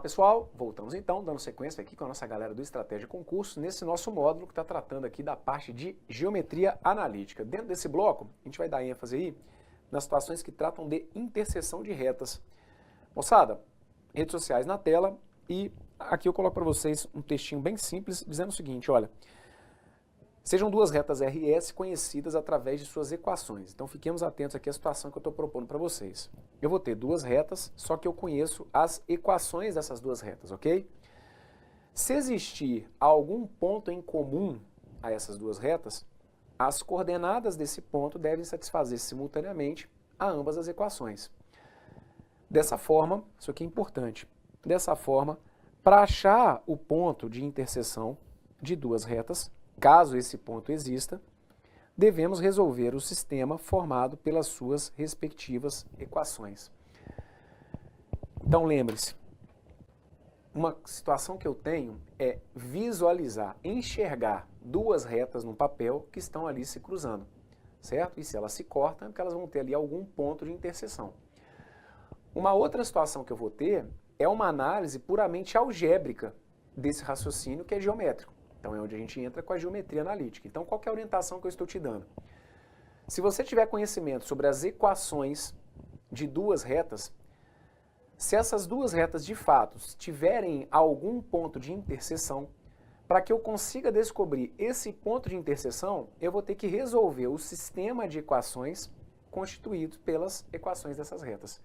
Olá pessoal, voltamos então, dando sequência aqui com a nossa galera do Estratégia Concurso, nesse nosso módulo que está tratando aqui da parte de geometria analítica. Dentro desse bloco, a gente vai dar ênfase aí nas situações que tratam de interseção de retas. Moçada, redes sociais na tela e aqui eu coloco para vocês um textinho bem simples dizendo o seguinte, olha, sejam duas retas RS conhecidas através de suas equações. Então fiquemos atentos aqui à situação que eu estou propondo para vocês. Eu vou ter duas retas, só que eu conheço as equações dessas duas retas, ok? Se existir algum ponto em comum a essas duas retas, as coordenadas desse ponto devem satisfazer simultaneamente a ambas as equações. Dessa forma, isso aqui é importante, dessa forma, para achar o ponto de interseção de duas retas, caso esse ponto exista, devemos resolver o sistema formado pelas suas respectivas equações. Então lembre-se, uma situação que eu tenho é visualizar, enxergar duas retas no papel que estão ali se cruzando, certo? E se elas se cortam, é porque elas vão ter ali algum ponto de interseção. Uma outra situação que eu vou ter é uma análise puramente algébrica desse raciocínio que é geométrico. Então é onde a gente entra com a geometria analítica. Então qual que é a orientação que eu estou te dando? Se você tiver conhecimento sobre as equações de duas retas, se essas duas retas de fato tiverem algum ponto de interseção, para que eu consiga descobrir esse ponto de interseção, eu vou ter que resolver o sistema de equações constituído pelas equações dessas retas.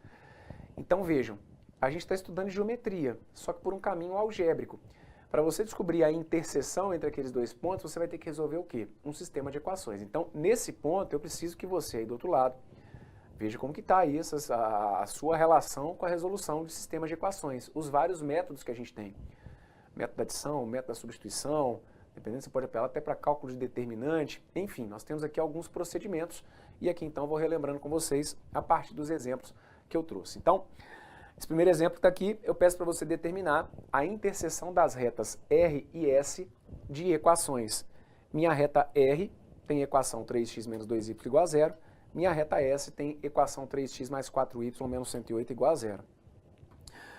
Então vejam, a gente está estudando geometria, só que por um caminho algébrico. Para você descobrir a interseção entre aqueles dois pontos, você vai ter que resolver o quê? Um sistema de equações. Então, nesse ponto, eu preciso que você aí do outro lado veja como que está aí a sua relação com a resolução de sistemas de equações, os vários métodos que a gente tem. Método da adição, método da substituição, dependendo, você pode apelar até para cálculo de determinante. Enfim, nós temos aqui alguns procedimentos e aqui então eu vou relembrando com vocês a partir dos exemplos que eu trouxe. Então, esse primeiro exemplo que está aqui, eu peço para você determinar a interseção das retas R e S de equações. Minha reta R tem equação 3x menos 2y igual a zero. Minha reta S tem equação 3x mais 4y menos 108 igual a zero.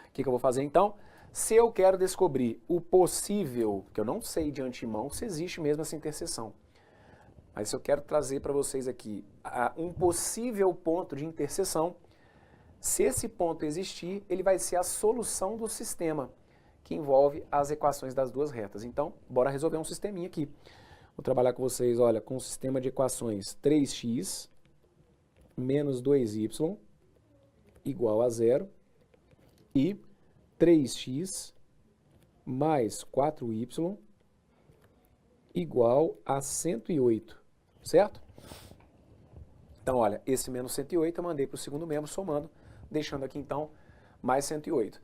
O que eu vou fazer então? Se eu quero descobrir o possível, que eu não sei de antemão se existe mesmo essa interseção, mas se eu quero trazer para vocês aqui um possível ponto de interseção, se esse ponto existir, ele vai ser a solução do sistema, que envolve as equações das duas retas. Então, bora resolver um sisteminha aqui. Vou trabalhar com vocês, olha, com um sistema de equações 3x menos 2y igual a zero e 3x mais 4y igual a 108, certo? Então, olha, esse menos 108 eu mandei para o segundo membro somando, deixando aqui então mais 108.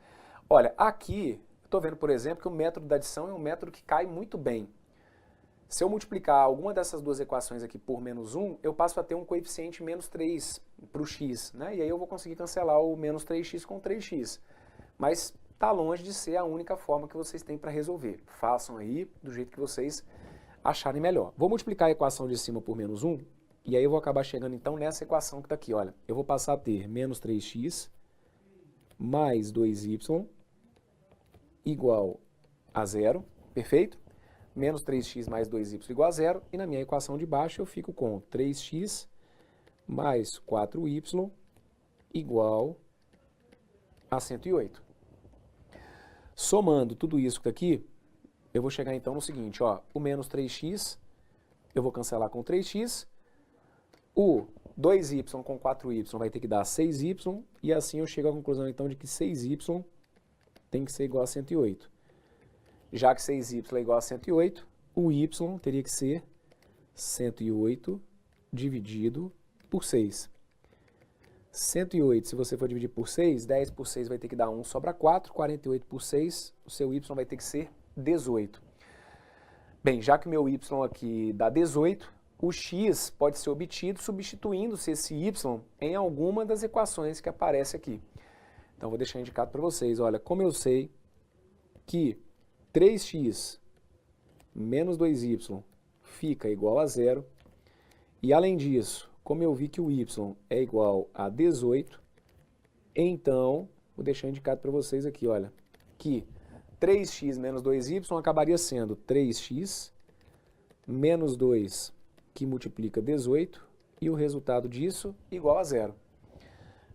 Olha, aqui eu estou vendo, por exemplo, que o método da adição é um método que cai muito bem. Se eu multiplicar alguma dessas duas equações aqui por menos 1, eu passo a ter um coeficiente menos 3 para o x, né? E aí eu vou conseguir cancelar o menos 3x com 3x. Mas está longe de ser a única forma que vocês têm para resolver. Façam aí do jeito que vocês acharem melhor. Vou multiplicar a equação de cima por menos 1, e aí eu vou acabar chegando então nessa equação que está aqui, olha. Eu vou passar a ter menos 3x mais 2y igual a zero, perfeito? Menos 3x mais 2y igual a zero, e na minha equação de baixo eu fico com 3x mais 4y igual a 108. Somando tudo isso aqui, eu vou chegar então no seguinte, ó, o menos 3x eu vou cancelar com 3x, o 2y com 4y vai ter que dar 6y, e assim eu chego à conclusão então de que 6y tem que ser igual a 108. Já que 6y é igual a 108, o y teria que ser 108 dividido por 6. 108, se você for dividir por 6, 10 por 6 vai ter que dar 1, sobra 4, 48 por 6, o seu y vai ter que ser 18. Bem, já que o meu y aqui dá 18, o x pode ser obtido substituindo-se esse y em alguma das equações que aparece aqui. Então, vou deixar indicado para vocês, olha, como eu sei que 3x menos 2y fica igual a zero, e além disso, como eu vi que o y é igual a 18, então, vou deixar indicado para vocês aqui, olha, que 3x menos 2y acabaria sendo 3x menos 2, que multiplica 18, e o resultado disso igual a zero.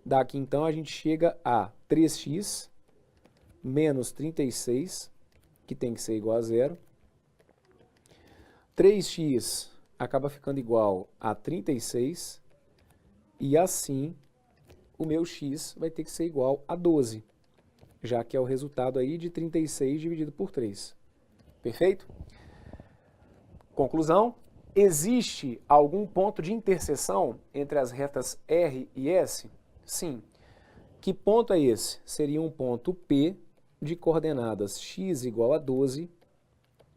Daqui, então, a gente chega a 3x menos 36, que tem que ser igual a zero. 3x acaba ficando igual a 36, e assim o meu x vai ter que ser igual a 12, já que é o resultado aí de 36 dividido por 3. Perfeito? Conclusão, existe algum ponto de interseção entre as retas R e S? Sim. Que ponto é esse? Seria um ponto P de coordenadas x igual a 12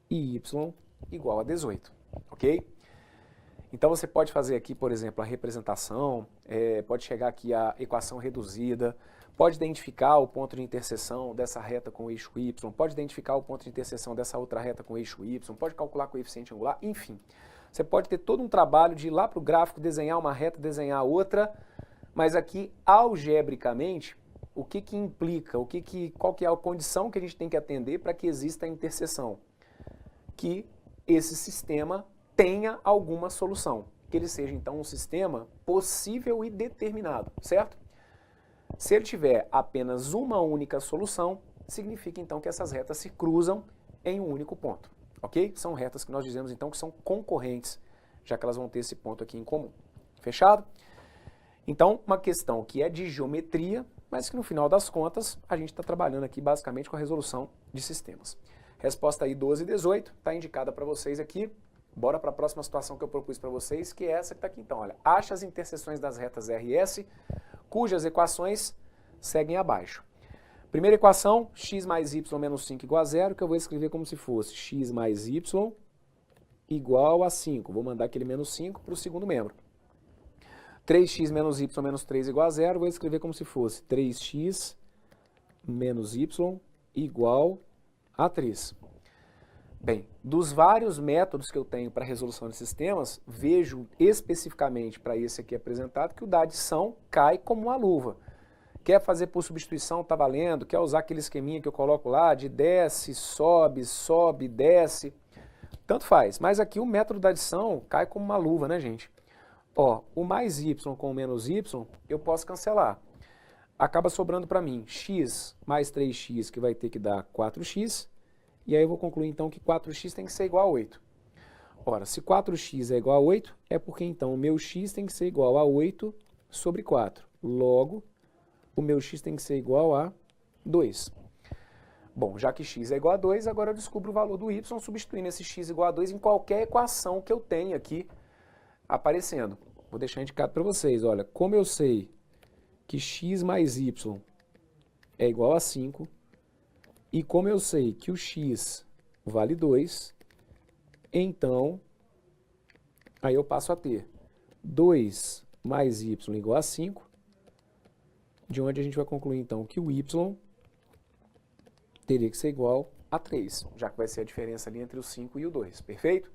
e y igual a 18, ok? Então você pode fazer aqui, por exemplo, a representação, pode chegar aqui a equação reduzida, pode identificar o ponto de interseção dessa reta com o eixo y, pode identificar o ponto de interseção dessa outra reta com o eixo y, pode calcular coeficiente angular, enfim. Você pode ter todo um trabalho de ir lá para o gráfico, desenhar uma reta, desenhar outra, mas aqui, algebricamente, o que implica, qual que é a condição que a gente tem que atender para que exista a interseção? Que esse sistema tenha alguma solução, que ele seja, então, um sistema possível e determinado, certo? Se ele tiver apenas uma única solução, significa, então, que essas retas se cruzam em um único ponto, ok? São retas que nós dizemos, então, que são concorrentes, já que elas vão ter esse ponto aqui em comum. Fechado? Então, uma questão que é de geometria, mas que no final das contas a gente está trabalhando aqui basicamente com a resolução de sistemas. Resposta aí 12 e 18, está indicada para vocês aqui. Bora para a próxima situação que eu propus para vocês, que é essa que está aqui então. Olha, acha as interseções das retas R e S, cujas equações seguem abaixo. Primeira equação, x mais y menos 5 igual a zero, que eu vou escrever como se fosse x mais y igual a 5. Vou mandar aquele menos 5 para o segundo membro. 3x menos y menos 3 igual a zero, vou escrever como se fosse 3x menos y igual a 3. Bem, dos vários métodos que eu tenho para resolução de sistemas, vejo especificamente para esse aqui apresentado que o da adição cai como uma luva. Quer fazer por substituição, tá valendo, quer usar aquele esqueminha que eu coloco lá de desce, sobe, sobe, desce, tanto faz. Mas aqui o método da adição cai como uma luva, né, gente? Ó, o mais y com o menos y, eu posso cancelar. Acaba sobrando para mim x mais 3x, que vai ter que dar 4x. E aí eu vou concluir então que 4x tem que ser igual a 8. Ora, se 4x é igual a 8, é porque então o meu x tem que ser igual a 8 sobre 4. Logo, o meu x tem que ser igual a 2. Bom, já que x é igual a 2, agora eu descubro o valor do y substituindo esse x igual a 2 em qualquer equação que eu tenha aqui aparecendo. Vou deixar indicado para vocês, olha, como eu sei que x mais y é igual a 5, e como eu sei que o x vale 2, então, aí eu passo a ter 2 mais y igual a 5, de onde a gente vai concluir então que o y teria que ser igual a 3, já que vai ser a diferença ali entre o 5 e o 2, perfeito?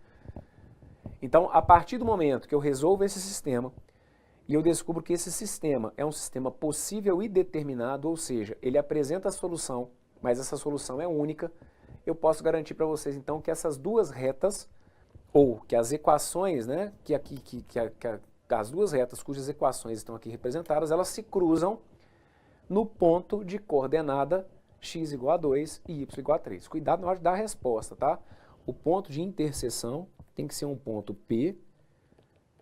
Então, a partir do momento que eu resolvo esse sistema e eu descubro que esse sistema é um sistema possível e determinado, ou seja, ele apresenta a solução, mas essa solução é única, eu posso garantir para vocês então que essas duas retas, ou que as equações, né, as duas retas cujas equações estão aqui representadas, elas se cruzam no ponto de coordenada x igual a 2 e y igual a 3. Cuidado na hora de dar a resposta, tá? O ponto de interseção tem que ser um ponto P,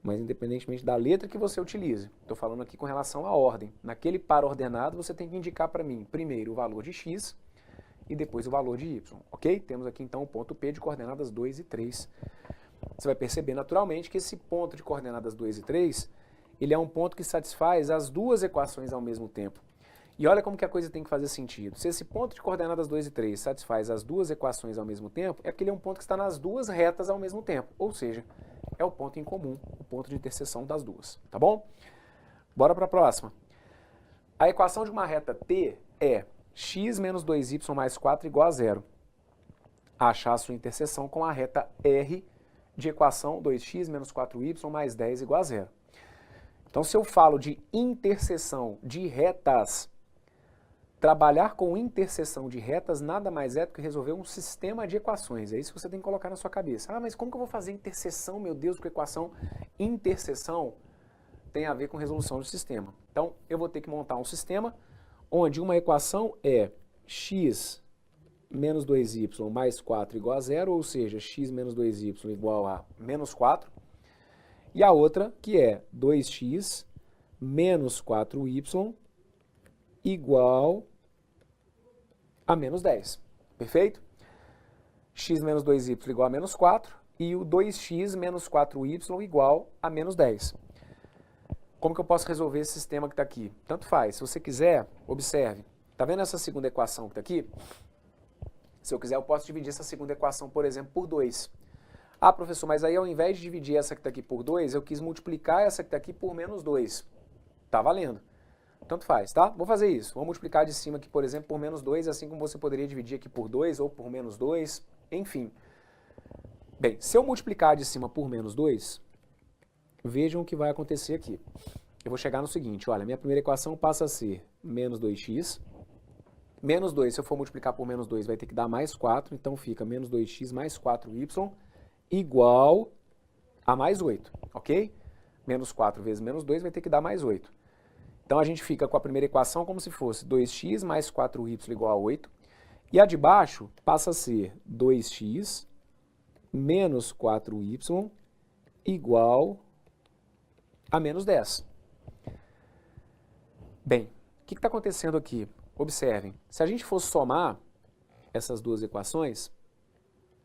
mas independentemente da letra que você utilize. Estou falando aqui com relação à ordem. Naquele par ordenado, você tem que indicar para mim, primeiro, o valor de x e depois o valor de y, ok? Temos aqui, então, o ponto P de coordenadas 2 e 3. Você vai perceber, naturalmente, que esse ponto de coordenadas 2 e 3, ele é um ponto que satisfaz as duas equações ao mesmo tempo. E olha como que a coisa tem que fazer sentido. Se esse ponto de coordenadas 2 e 3 satisfaz as duas equações ao mesmo tempo, é porque ele é um ponto que está nas duas retas ao mesmo tempo. Ou seja, é o ponto em comum, o ponto de interseção das duas. Tá bom? Bora para a próxima. A equação de uma reta T é x menos 2y mais 4 igual a 0. Achar a sua interseção com a reta R de equação 2x menos 4y mais 10 igual a 0. Então, se eu falo de interseção de retas, trabalhar com interseção de retas nada mais é do que resolver um sistema de equações. É isso que você tem que colocar na sua cabeça. Ah, mas como que eu vou fazer interseção, meu Deus, com equação? Interseção tem a ver com resolução de sistema. Então, eu vou ter que montar um sistema onde uma equação é x menos 2y mais 4 igual a 0, ou seja, x menos 2y igual a menos 4. E a outra que é 2x menos 4y igual a menos 10. Perfeito? X menos 2y igual a menos 4 e o 2x menos 4y igual a menos 10. Como que eu posso resolver esse sistema que está aqui? Tanto faz. Se você quiser, observe. Está vendo essa segunda equação que está aqui? Se eu quiser, eu posso dividir essa segunda equação, por exemplo, por 2. Ah, professor, mas aí ao invés de dividir essa que está aqui por 2, eu quis multiplicar essa que está aqui por menos 2. Tá valendo. Tanto faz, tá? Vou fazer isso. Vou multiplicar de cima aqui, por exemplo, por menos 2, assim como você poderia dividir aqui por 2 ou por menos 2, enfim. Bem, se eu multiplicar de cima por menos 2, vejam o que vai acontecer aqui. Eu vou chegar no seguinte, olha, minha primeira equação passa a ser menos 2x. Menos 2, se eu for multiplicar por menos 2, vai ter que dar mais 4, então fica menos 2x mais 4y igual a mais 8, ok? Menos 4 vezes menos 2 vai ter que dar mais 8. Então a gente fica com a primeira equação como se fosse 2x mais 4y igual a 8. E a de baixo passa a ser 2x menos 4y igual a menos 10. Bem, o que está acontecendo aqui? Observem, se a gente for somar essas duas equações,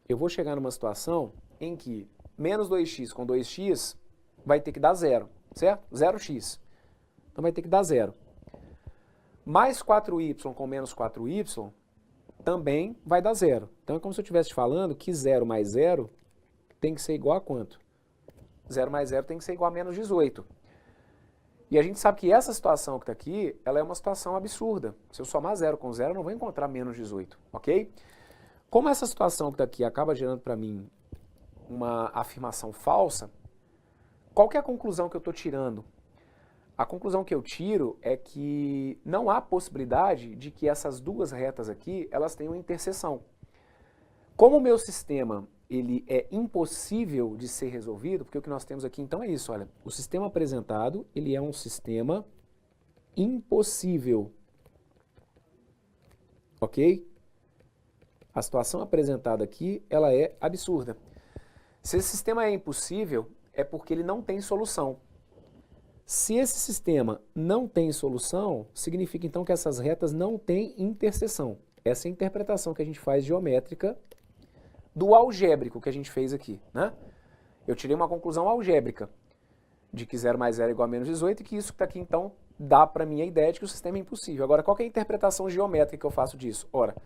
eu vou chegar numa situação em que menos 2x com 2x vai ter que dar 0, certo? 0x. Então vai ter que dar 0. Mais 4y com menos 4y também vai dar 0. Então é como se eu estivesse falando que 0 mais 0 tem que ser igual a quanto? 0 mais 0 tem que ser igual a menos 18. E a gente sabe que essa situação que está aqui, ela é uma situação absurda. Se eu somar 0 com 0, eu não vou encontrar menos 18, ok? Como essa situação que está aqui acaba gerando para mim uma afirmação falsa, qual que é a conclusão que eu estou tirando? A conclusão que eu tiro é que não há possibilidade de que essas duas retas aqui, elas tenham interseção. Como o meu sistema ele é impossível de ser resolvido, porque o que nós temos aqui então é isso, olha, o sistema apresentado, ele é um sistema impossível, ok? A situação apresentada aqui, ela é absurda. Se esse sistema é impossível, é porque ele não tem solução. Se esse sistema não tem solução, significa então que essas retas não têm interseção. Essa é a interpretação que a gente faz geométrica do algébrico que a gente fez aqui, né? Eu tirei uma conclusão algébrica de que 0 mais 0 é igual a menos 18 e que isso que está aqui, então, dá para mim a ideia de que o sistema é impossível. Agora, qual que é a interpretação geométrica que eu faço disso? Ora,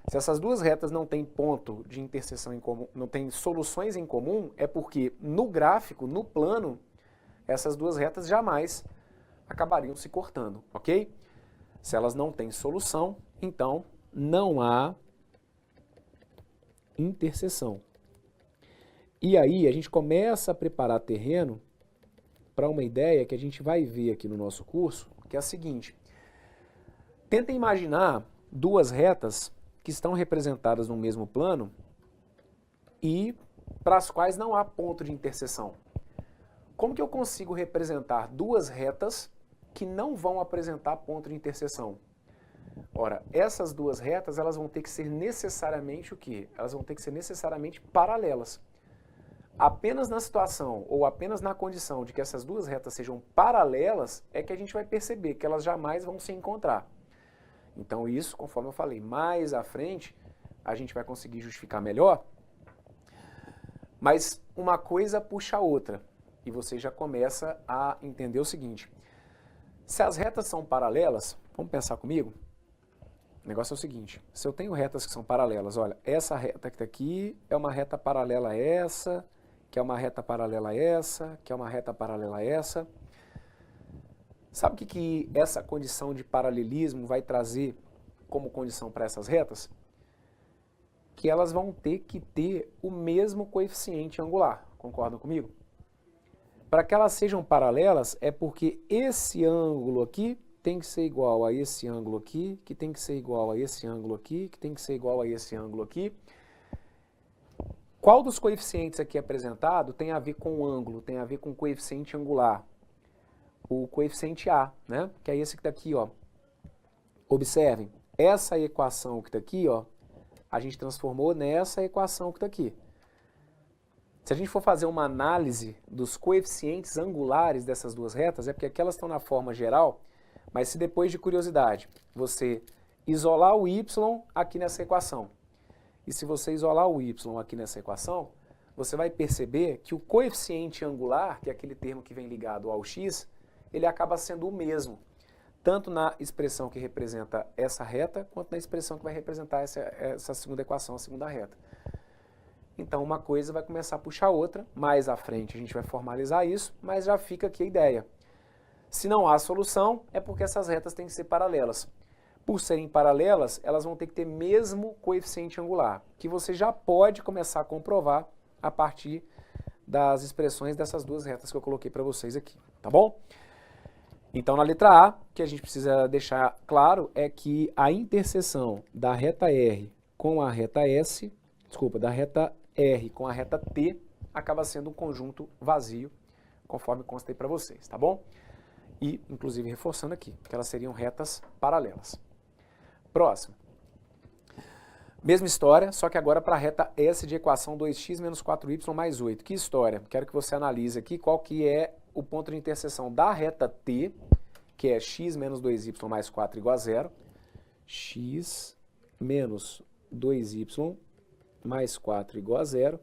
se essas duas retas não têm ponto de interseção em comum, não têm soluções em comum, é porque no gráfico, no plano, essas duas retas jamais acabariam se cortando, ok? Se elas não têm solução, então não há interseção. E aí a gente começa a preparar terreno para uma ideia que a gente vai ver aqui no nosso curso, que é a seguinte. Tenta imaginar duas retas que estão representadas no mesmo plano e para as quais não há ponto de interseção. Como que eu consigo representar duas retas que não vão apresentar ponto de interseção? Ora, essas duas retas, elas vão ter que ser necessariamente o quê? Elas vão ter que ser necessariamente paralelas. Apenas na situação, ou apenas na condição de que essas duas retas sejam paralelas, é que a gente vai perceber que elas jamais vão se encontrar. Então isso, conforme eu falei, mais à frente, a gente vai conseguir justificar melhor. Mas uma coisa puxa a outra, e você já começa a entender o seguinte. Se as retas são paralelas, vamos pensar comigo? O negócio é o seguinte, se eu tenho retas que são paralelas, olha, essa reta que está aqui é uma reta paralela a essa, que é uma reta paralela a essa, que é uma reta paralela a essa. Sabe o que essa condição de paralelismo vai trazer como condição para essas retas? Que elas vão ter que ter o mesmo coeficiente angular, concordam comigo? Para que elas sejam paralelas é porque esse ângulo aqui tem que ser igual a esse ângulo aqui, que tem que ser igual a esse ângulo aqui, que tem que ser igual a esse ângulo aqui. Qual dos coeficientes aqui apresentado tem a ver com o ângulo, tem a ver com o coeficiente angular? O coeficiente A, né? Que é esse que está aqui, ó. Observem, essa equação que está aqui, ó, a gente transformou nessa equação que está aqui. Se a gente for fazer uma análise dos coeficientes angulares dessas duas retas, é porque aqui elas estão na forma geral, mas se depois de curiosidade você isolar o y aqui nessa equação, e se você isolar o y aqui nessa equação, você vai perceber que o coeficiente angular, que é aquele termo que vem ligado ao x, ele acaba sendo o mesmo, tanto na expressão que representa essa reta, quanto na expressão que vai representar essa segunda equação, a segunda reta. Então uma coisa vai começar a puxar a outra, mais à frente a gente vai formalizar isso, mas já fica aqui a ideia. Se não há solução, é porque essas retas têm que ser paralelas. Por serem paralelas, elas vão ter que ter mesmo coeficiente angular, que você já pode começar a comprovar a partir das expressões dessas duas retas que eu coloquei para vocês aqui, tá bom? Então na letra A, o que a gente precisa deixar claro é que a interseção da reta R com a reta S, da reta R com a reta T, acaba sendo um conjunto vazio, conforme consta aí para vocês, tá bom? E, inclusive, reforçando aqui, que elas seriam retas paralelas. Próximo. Mesma história, só que agora para a reta S de equação 2x menos 4y mais 8. Que história? Quero que você analise aqui qual que é o ponto de interseção da reta T, que é x menos 2y mais 4 igual a 0, x menos 2y mais 4 igual a 0.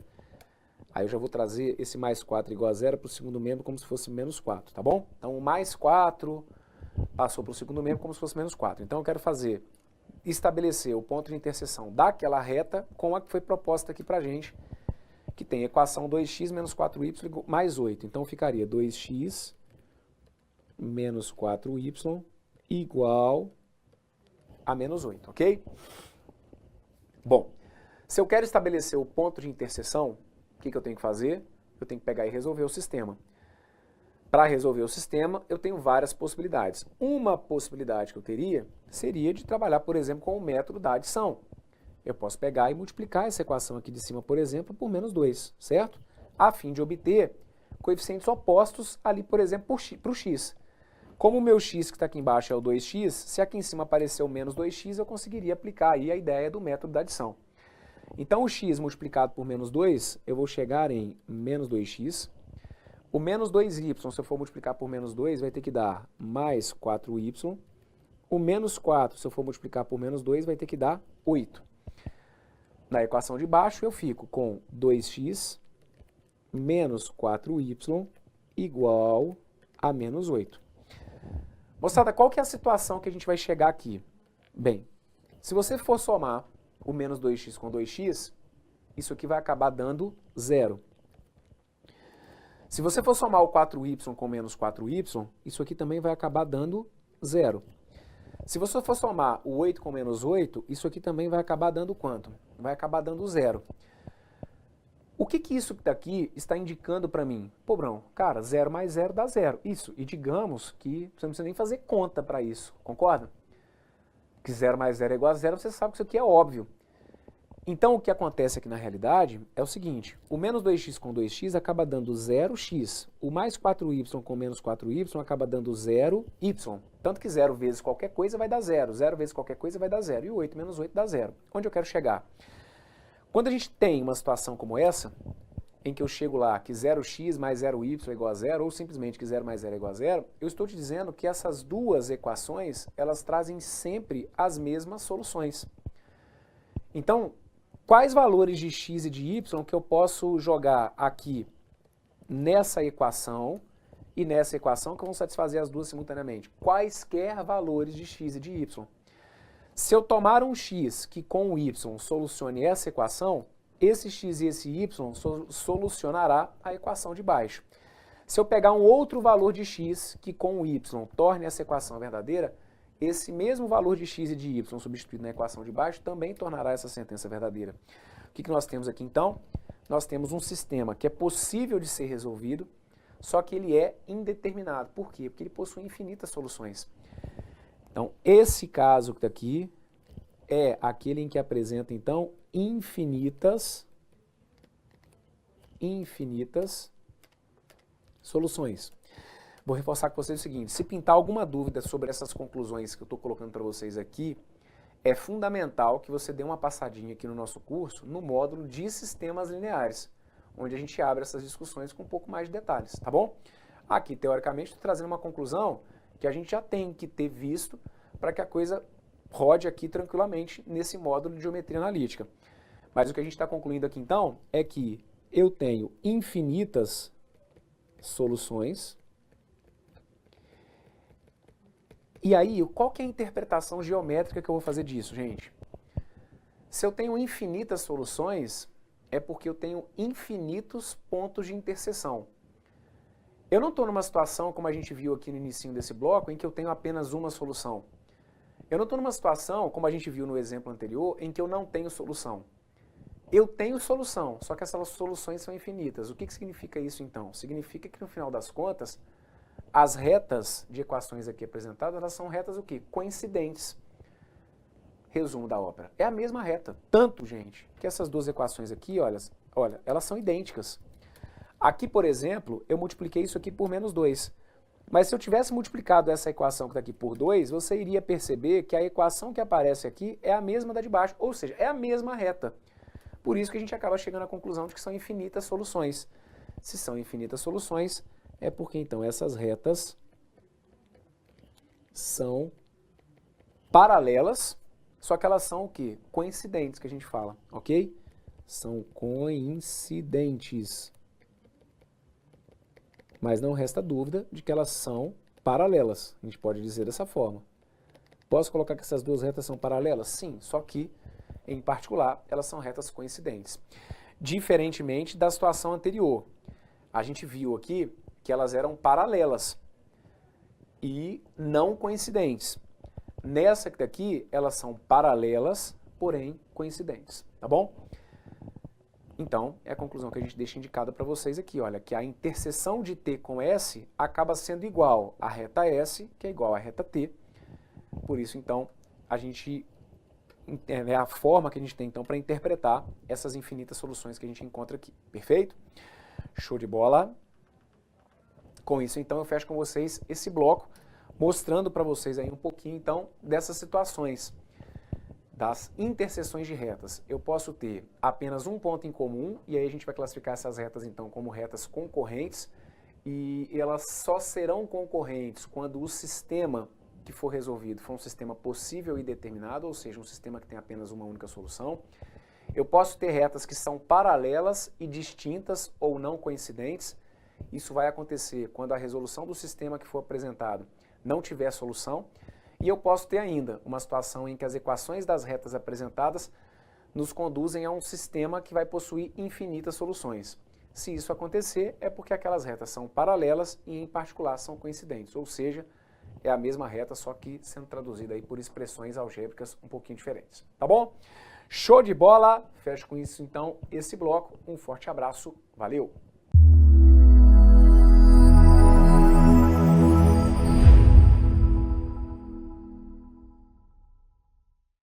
Aí eu já vou trazer esse mais 4 igual a 0 para o segundo membro como se fosse menos 4, tá bom? Então o mais 4 passou para o segundo membro como se fosse menos 4. Então eu quero estabelecer o ponto de interseção daquela reta com a que foi proposta aqui para a gente, que tem a equação 2x menos 4y mais 8. Então ficaria 2x menos 4y igual a menos 8, ok? Bom, se eu quero estabelecer o ponto de interseção, o que eu tenho que fazer? Eu tenho que pegar e resolver o sistema. Para resolver o sistema, eu tenho várias possibilidades. Uma possibilidade que eu teria seria de trabalhar, por exemplo, com o método da adição. Eu posso pegar e multiplicar essa equação aqui de cima, por exemplo, por menos 2, certo? A fim de obter coeficientes opostos ali, por exemplo, para o x. Como o meu x que está aqui embaixo é o 2x, se aqui em cima aparecer o menos 2x, eu conseguiria aplicar aí a ideia do método da adição. Então o x multiplicado por menos 2, eu vou chegar em menos 2x. O menos 2y, se eu for multiplicar por menos 2, vai ter que dar mais 4y. O menos 4, se eu for multiplicar por menos 2, vai ter que dar 8. Na equação de baixo, eu fico com 2x menos 4y igual a menos 8. Moçada, qual que é a situação que a gente vai chegar aqui? Bem, se você for somar o menos 2x com 2x, isso aqui vai acabar dando 0. Se você for somar o 4y com menos 4y, isso aqui também vai acabar dando 0. Se você for somar o 8 com menos 8, isso aqui também vai acabar dando quanto? Vai acabar dando 0. O que isso daqui está indicando para mim? Pô, Brão, cara, 0 mais 0 dá 0. Isso, e digamos que você não precisa nem fazer conta para isso, concorda? Que 0 mais 0 é igual a 0, você sabe que isso aqui é óbvio. Então, o que acontece aqui na realidade é o seguinte, o menos 2x com 2x acaba dando 0x, o mais 4y com menos 4y acaba dando 0y, tanto que 0 vezes qualquer coisa vai dar 0, 0 vezes qualquer coisa vai dar 0, e o 8 menos 8 dá 0. Onde eu quero chegar? Quando a gente tem uma situação como essa, em que eu chego lá que 0x mais 0y é igual a 0, ou simplesmente que 0 mais 0 é igual a 0, eu estou te dizendo que essas duas equações, elas trazem sempre as mesmas soluções. Então, quais valores de x e de y que eu posso jogar aqui nessa equação e nessa equação que vão satisfazer as duas simultaneamente? Quaisquer valores de x e de y. Se eu tomar um x que com o y solucione essa equação, esse x e esse y solucionará a equação de baixo. Se eu pegar um outro valor de x que com o y torne essa equação verdadeira, esse mesmo valor de x e de y substituído na equação de baixo também tornará essa sentença verdadeira. O que nós temos aqui então? Nós temos um sistema que é possível de ser resolvido, só que ele é indeterminado. Por quê? Porque ele possui infinitas soluções. Então, esse caso que está aqui é aquele em que apresenta, então, infinitas soluções. Vou reforçar com vocês o seguinte, se pintar alguma dúvida sobre essas conclusões que eu estou colocando para vocês aqui, é fundamental que você dê uma passadinha aqui no nosso curso, no módulo de sistemas lineares, onde a gente abre essas discussões com um pouco mais de detalhes, tá bom? Aqui, teoricamente, estou trazendo uma conclusão que a gente já tem que ter visto para que a coisa rode aqui tranquilamente nesse módulo de geometria analítica. Mas o que a gente está concluindo aqui, então, é que eu tenho infinitas soluções. E aí, qual que é a interpretação geométrica que eu vou fazer disso, gente? Se eu tenho infinitas soluções, é porque eu tenho infinitos pontos de interseção. Eu não estou numa situação, como a gente viu aqui no início desse bloco, em que eu tenho apenas uma solução. Eu não estou numa situação, como a gente viu no exemplo anterior, em que eu não tenho solução. Eu tenho solução, só que essas soluções são infinitas. O que significa isso, então? Significa que, no final das contas, as retas de equações aqui apresentadas, elas são retas o quê? Coincidentes. Resumo da ópera. É a mesma reta. Tanto, gente, que essas duas equações aqui, olha, elas são idênticas. Aqui, por exemplo, eu multipliquei isso aqui por menos 2. Mas se eu tivesse multiplicado essa equação que está aqui por 2, você iria perceber que a equação que aparece aqui é a mesma da de baixo, ou seja, é a mesma reta. Por isso que a gente acaba chegando à conclusão de que são infinitas soluções. Se são infinitas soluções, é porque então essas retas são paralelas, só que elas são o quê? Coincidentes, que a gente fala, ok? São coincidentes. Mas não resta dúvida de que elas são paralelas. A gente pode dizer dessa forma. Posso colocar que essas duas retas são paralelas? Sim, só que, em particular, elas são retas coincidentes. Diferentemente da situação anterior. A gente viu aqui que elas eram paralelas e não coincidentes. Nessa daqui, elas são paralelas, porém coincidentes, tá bom? Então, é a conclusão que a gente deixa indicada para vocês aqui, olha, que a interseção de T com S acaba sendo igual à reta S, que é igual à reta T. Por isso, então, é a forma que a gente tem, então, para interpretar essas infinitas soluções que a gente encontra aqui. Perfeito? Show de bola! Com isso, então, eu fecho com vocês esse bloco, mostrando para vocês aí um pouquinho, então, dessas situações das interseções de retas. Eu posso ter apenas um ponto em comum, e aí a gente vai classificar essas retas, então, como retas concorrentes, e elas só serão concorrentes quando o sistema que for resolvido for um sistema possível e determinado, ou seja, um sistema que tem apenas uma única solução. Eu posso ter retas que são paralelas e distintas ou não coincidentes. Isso vai acontecer quando a resolução do sistema que for apresentado não tiver solução. E eu posso ter ainda uma situação em que as equações das retas apresentadas nos conduzem a um sistema que vai possuir infinitas soluções. Se isso acontecer, é porque aquelas retas são paralelas e, em particular, são coincidentes, ou seja, é a mesma reta, só que sendo traduzida aí por expressões algébricas um pouquinho diferentes. Tá bom? Show de bola! Fecho com isso, então, esse bloco. Um forte abraço. Valeu!